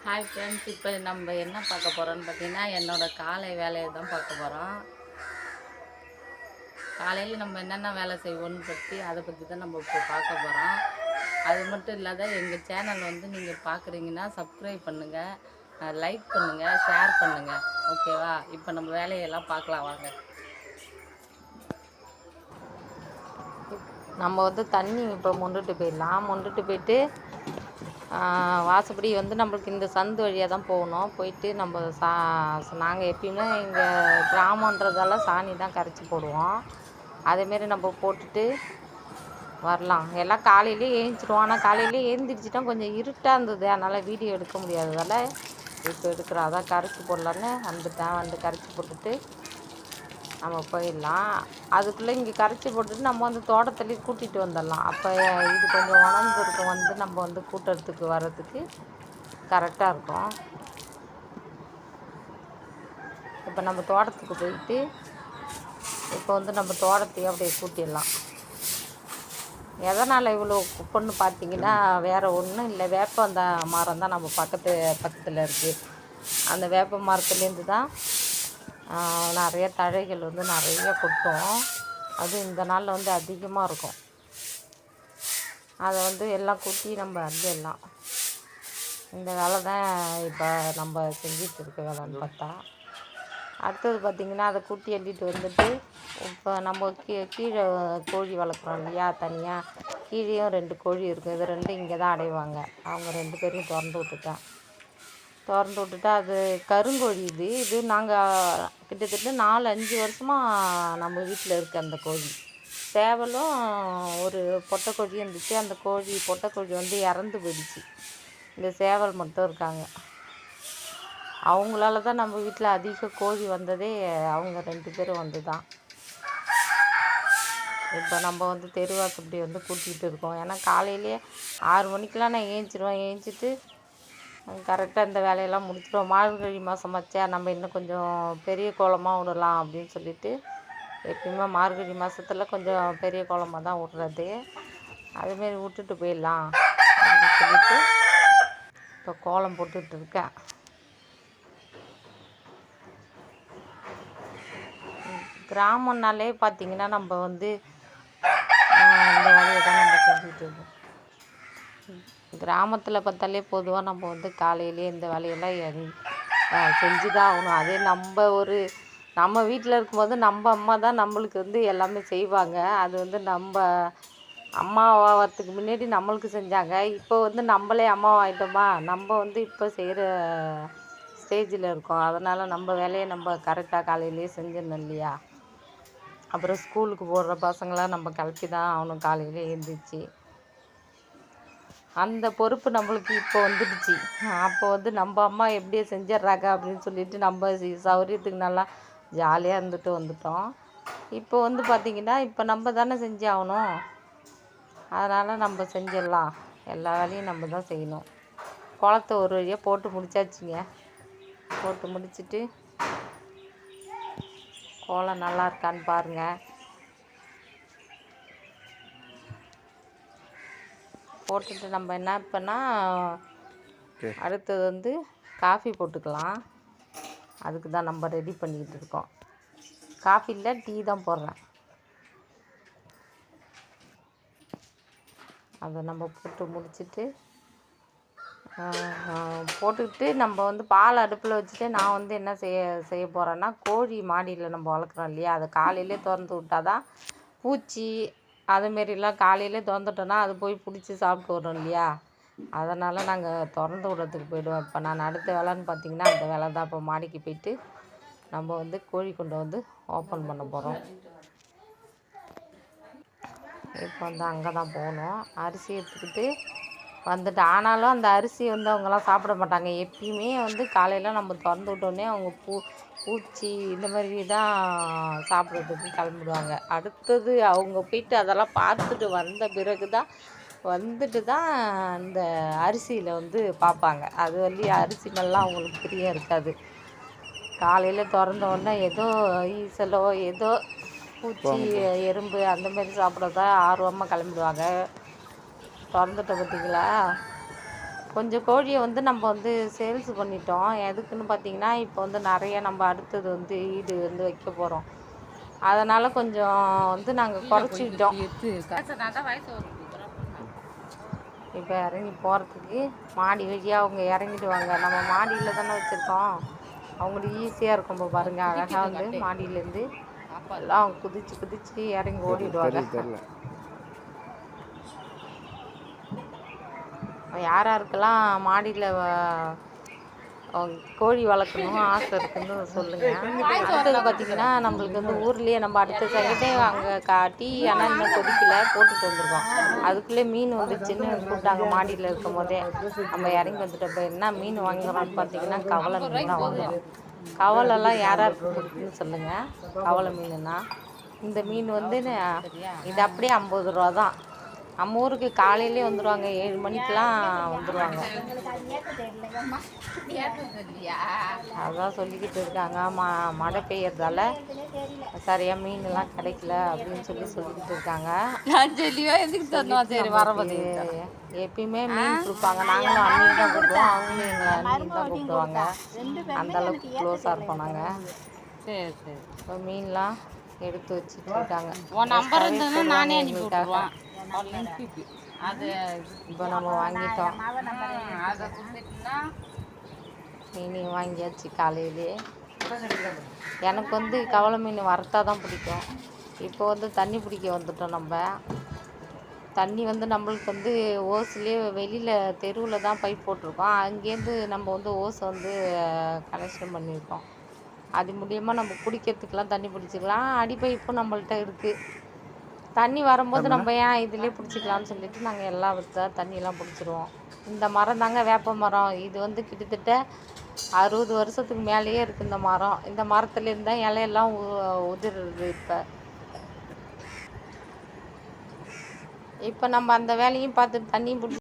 Hi friends, இப்போ நம்ம என்ன பார்க்க போகிறோம்னு பார்த்தீங்கன்னா என்னோடய காலை வேலையை தான் பார்க்க போகிறோம். காலையில் நம்ம என்னென்ன வேலை செய்வோன்னு அதை பற்றி தான் நம்ம இப்போ பார்க்க போகிறோம். அது மட்டும் இல்லாத எங்கள் சேனல் வந்து நீங்கள் பார்க்குறீங்கன்னா சப்ஸ்கிரைப் பண்ணுங்கள், லைக் பண்ணுங்கள், ஷேர் பண்ணுங்கள். ஓகேவா? இப்போ நம்ம வேலையெல்லாம் பார்க்கலாம் வாங்க. நம்ம வந்து தண்ணி இப்போ மொண்டுட்டு போயிட்டு வாசப்படி வந்து நம்மளுக்கு இந்த சந்து வழியாக தான் போகணும். போயிட்டு நம்ம நாங்கள் எப்பயுமே இங்கே கிராமன்றதால சாணி தான் கரைச்சி போடுவோம். அதேமாரி நம்ம போட்டுட்டு வரலாம். எல்லாம் காலையிலே ஏஞ்சிடுவோம். ஆனால் காலையிலே எழுந்திரிச்சிட்டோம், கொஞ்சம் இருட்டாக இருந்தது, அதனால் வீடியோ எடுக்க முடியாததால் இப்போ எடுக்கிறோம். அதான் கரைச்சி போடலான்னு வந்து கரைச்சி போட்டுட்டு நம்ம போயிடலாம். அதுக்குள்ளே இங்கே கரைச்சி போட்டுட்டு நம்ம வந்து தோட்டத்துலேயே கூட்டிகிட்டு வந்துடலாம். அப்போ இது கொஞ்சம் உணர்ந்து இருக்கும், வந்து நம்ம வந்து கூட்டுறதுக்கு வர்றதுக்கு கரெக்டாக இருக்கும். இப்போ நம்ம தோட்டத்துக்கு போயிட்டு இப்போ வந்து நம்ம தோட்டத்தையே அப்படியே கூட்டிடலாம். எதனால் இவ்வளோ குப்பைன்னு பார்த்தீங்கன்னா வேறு ஒன்றும் இல்லை, வேப்ப அந்த மரம் தான் நம்ம பக்கத்தில் இருக்குது. அந்த வேப்ப மரத்துலேருந்து தான் நிறைய தழைகள் வந்து நிறைய கொட்டும். அது இந்த நாளில் வந்து அதிகமாக இருக்கும். அதை வந்து எல்லாம் கூட்டி நம்ம அள்ளிடலாம். இந்த வேலை தான் இப்போ நம்ம செஞ்சிட்டு இருக்க வேலைன்னு பார்த்தா. அடுத்தது பார்த்திங்கன்னா அதை கூட்டி அள்ளிட்டு வந்துட்டு இப்போ நம்ம கீழே கோழி வளர்க்குறோம் இல்லையா, தனியாக கீழேயும் 2 கோழி இருக்குது. இது 2 இங்கே தான் அடைவாங்க. அவங்க 2 பேரையும் திறந்து விட்டுட்டா அது கருங்கோழி. இது நாங்கள் கிட்டத்தட்ட 4-5 வருஷமாக நம்ம வீட்டில் இருக்குது அந்த கோழி. சேவலும் ஒரு பொட்டைக்கோழி இருந்துச்சு. அந்த பொட்டைக்கோழி வந்து இறந்து போயிடுச்சு. இந்த சேவல் மட்டும் இருக்காங்க. அவங்களால தான் நம்ம வீட்டில் அதிக கோழி வந்ததே, அவங்க 2 பேரும் வந்து தான். இப்போ நம்ம வந்து தெருவாசப்படி வந்து கூட்டிகிட்டு இருக்கோம். ஏன்னா காலையிலேயே 6 மணிக்கெலாம் நான் ஏஞ்சிட்டு கரெக்டாக இந்த வேலையெல்லாம் முடிச்சிடுவோம். மார்கழி மாதம் வச்சா நம்ம இன்னும் கொஞ்சம் பெரிய கோலமாக விடலாம் அப்படின்னு சொல்லிட்டு எப்பயுமே மார்கழி மாதத்தில் கொஞ்சம் பெரிய கோலமாக தான் விட்றது. அதுமாரி விட்டுட்டு போயிடலாம் அப்படின்னு சொல்லிட்டு இப்போ கோலம் போட்டுட்டு இருக்கேன். கிராமம்னாலே பார்த்திங்கன்னா நம்ம வந்து இந்த வேலையை தான் நம்ம செஞ்சுட்டு இருக்கோம். கிராமத்தில் பார்த்தாலே பொதுவாக நம்ம வந்து காலையிலே இந்த வேலையெல்லாம் செஞ்சு தான் ஆகணும். அதே நம்ம வீட்டில் இருக்கும்போது நம்ம அம்மா தான் நம்மளுக்கு வந்து எல்லாமே செய்வாங்க. அது வந்து நம்ம அம்மாவாகிறதுக்கு முன்னாடி நம்மளுக்கு செஞ்சாங்க. இப்போ வந்து நம்மளே அம்மாவாகிட்டோமா, நம்ம வந்து இப்போ செய்கிற ஸ்டேஜில் இருக்கோம். அதனால் நம்ம வேலையை நம்ம கரெக்டாக காலையிலேயே செஞ்சிடணும் இல்லையா. அப்புறம் ஸ்கூலுக்கு போடுற பசங்களாம் நம்ம கிளப்பி தான் ஆகணும் காலையிலே எழுந்திரிச்சி. அந்த பொறுப்பு நம்மளுக்கு இப்போ வந்துடுச்சு. அப்போ வந்து நம்ம அம்மா எப்படியே செஞ்சிட்றாங்க அப்படின்னு சொல்லிட்டு நம்ம சௌகரியத்துக்கு நல்லா ஜாலியாக இருந்துட்டு வந்துட்டோம். இப்போ வந்து பார்த்திங்கன்னா இப்போ நம்ம தானே செஞ்சு ஆகணும். அதனால் நம்ம செஞ்சிடலாம். எல்லா வேலையும் நம்ம தான் செய்யணும். குளத்தை ஒரு வழியாக போட்டு முடிச்சாச்சுங்க. போட்டு முடிச்சுட்டு கோலம் நல்லா இருக்கான்னு பாருங்கள். போட்டுட்டு நம்ம என்ன பண்ணால் அடுத்தது வந்து காஃபி போட்டுக்கலாம். அதுக்கு தான் நம்ம ரெடி பண்ணிக்கிட்டு இருக்கோம். காஃபி இல்லை, டீ தான் போடுறேன். அதை நம்ம போட்டு முடிச்சுட்டு போட்டுக்கிட்டு நம்ம வந்து பால் அடுப்பில் வச்சுட்டு நான் வந்து என்ன செய்ய போகிறேன்னா, கோழி மாடியில் நம்ம வளர்க்குறோம் இல்லையா, அதை காலையிலே திறந்து விட்டால் தான் பூச்சி அதுமாரிலாம் காலையிலே திறந்துட்டோன்னா அது போய் பிடிச்சி சாப்பிட்டு வரும் இல்லையா. அதனால் நாங்கள் திறந்து விடுறதுக்கு போயிடுவோம். இப்போ நான் அடுத்த வேலைன்னு பார்த்திங்கன்னா அந்த வேலை தான். இப்போ மாடிக்கு போயிட்டு நம்ம வந்து கோழி கொண்டு வந்து ஓப்பன் பண்ண போகிறோம். இப்போ வந்து அங்கே தான் போகணும். அரிசி எடுத்துக்கிட்டு வந்துட்டு, ஆனாலும் அந்த அரிசி வந்து அவங்களாம் சாப்பிட மாட்டாங்க. எப்பயுமே வந்து காலையில் நம்ம திறந்து விட்டோன்னே அவங்க பூச்சி இந்த மாதிரி தான் சாப்பிட்றதுக்கு கிளம்பிடுவாங்க. அடுத்தது அவங்க போயிட்டு அதெல்லாம் பார்த்துட்டு வந்துட்டு தான் இந்த அரிசியில் வந்து பார்ப்பாங்க. அது வரையும் அரிசி மேலாம் அவங்களுக்கு பிரியம் இருக்காது. காலையில் திறந்த உடனே ஏதோ ஈசலோ ஏதோ பூச்சி எறும்பு அந்த மாதிரி சாப்பிட்றதா ஆர்வமாக கிளம்பிடுவாங்க. திறந்துட்ட பார்த்திங்களா, கொஞ்சம் கோழியை வந்து நம்ம வந்து சேல்ஸ் பண்ணிட்டோம். எதுக்குன்னு பார்த்தீங்கன்னா, இப்போ வந்து நிறைய நம்ம அடுத்தது வந்து ஈடு வந்து வைக்க போகிறோம். அதனால் கொஞ்சம் வந்து நாங்கள் குறைச்சிக்கிட்டோம். இப்போ இறங்கி போகிறதுக்கு மாடி வழியாக அவங்க இறங்கிடுவாங்க. நம்ம மாடியில் தானே வச்சுருக்கோம், அவங்களுக்கு ஈஸியாக இருக்கும். இப்போ பாருங்கள், அழகாக வந்து மாடியிலேருந்து எல்லாம் குதிச்சு குதிச்சு இறங்கி ஓடிடுவாங்க. யார் யாருக்கெல்லாம் மாடியில் கோழி வளர்க்கணும் ஆசை இருக்குன்னு சொல்லுங்கள். அடுத்தது பார்த்திங்கன்னா, நம்மளுக்கு வந்து ஊர்லேயே நம்ம அடுத்த செகண்டே அங்கே காட்டி ஆனால் இன்னும் கொதிக்கலை போட்டுட்டு வந்திருக்கோம். அதுக்குள்ளே மீன் வந்துச்சுன்னு கூப்பிட்டாங்க. மாடியில் இருக்கும் போதே நம்ம இறங்கி வந்துட்டு இப்போ என்ன மீன் வாங்குறோம்னு பார்த்தீங்கன்னா, கவலை மீன் தான் வாங்குறோம். கவலைலாம் யார் யாருக்கு பிடிக்குன்னு சொல்லுங்கள். கவலை மீனுன்னா இந்த மீன் வந்து இது அப்படியே 50 ரூபா தான். நம்ம ஊருக்கு காலையிலே வந்துடுவாங்க, 7 மணிக்கெலாம் வந்துடுவாங்க. அதான் சொல்லிக்கிட்டு இருக்காங்க, மழை பெய்யறதால சரியாக மீன்லாம் கிடைக்கல அப்படின்னு சொல்லிக்கிட்டு இருக்காங்க. எப்பயுமே மீன் கொடுப்பாங்க, நாங்களும் அண்ணன் தான் கூப்பிடுவோம், அவங்களும் எங்களை அண்ணன் தான் கூப்பிடுவாங்க. அந்தளவுக்கு க்ளோஸாக இருப்போம் நாங்கள். சரி சரி. இப்போ மீன்லாம் எடுத்து வச்சுட்டு இருக்காங்க. எங்களுக்காக அது இப்போ நம்ம வாங்கிட்டோம். மீன் வாங்கியாச்சு காலையிலே. எனக்கு வந்து கவலை மீன் வறுத்தா தான் பிடிக்கும். இப்போ வந்து தண்ணி பிடிக்க வந்துட்டோம். நம்ம தண்ணி வந்து நம்மளுக்கு வந்து ஓஸ்லேயே வெளியில் தெருவில் தான் பைப் போட்டிருக்கோம். அங்கேருந்து நம்ம வந்து ஓஸை வந்து கனெக்ஷன் பண்ணியிருக்கோம். அது மூலிமா நம்ம குடிக்கிறதுக்கெலாம் தண்ணி பிடிச்சிக்கலாம். அடிப்பைப்பும் நம்மள்ட்ட இருக்குது. தண்ணி வரும்போது நம்ம ஏன் இதிலே பிடிச்சிக்கலாம்னு சொல்லிட்டு நாங்கள் எல்லா தண்ணியெலாம் பிடிச்சிருவோம். இந்த மரம் தாங்க வேப்ப மரம். இது வந்து கிட்டத்தட்ட 60 வருஷத்துக்கு மேலேயே இருக்குது இந்த மரம். இந்த மரத்துலேருந்து தான் இலையெல்லாம் உதிருது. இப்போ நம்ம அந்த வேலையும் பார்த்துட்டு தண்ணியும் பிடிச்சி